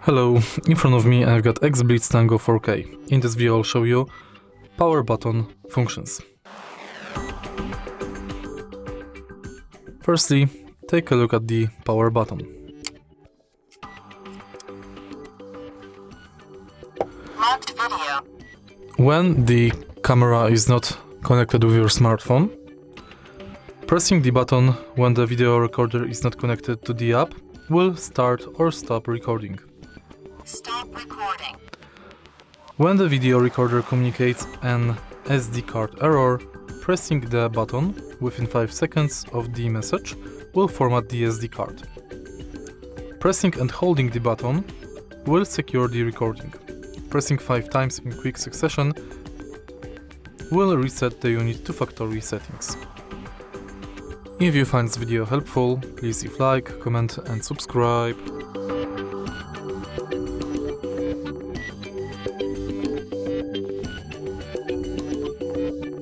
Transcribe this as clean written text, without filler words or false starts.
Hello, in front of me I've got XBLITZ TANGO 4K. In this video I'll show you power button functions. Firstly, take a look at the power button. Locked video. When the camera is not connected with your smartphone, pressing the button when the video recorder is not connected to the app will start or stop recording. Stop recording. When the video recorder communicates an SD card error, pressing the button within 5 seconds of the message will format the SD card. Pressing and holding the button will secure the recording. Pressing 5 times in quick succession will reset the unit to factory settings. If you find this video helpful, please leave like, comment and subscribe.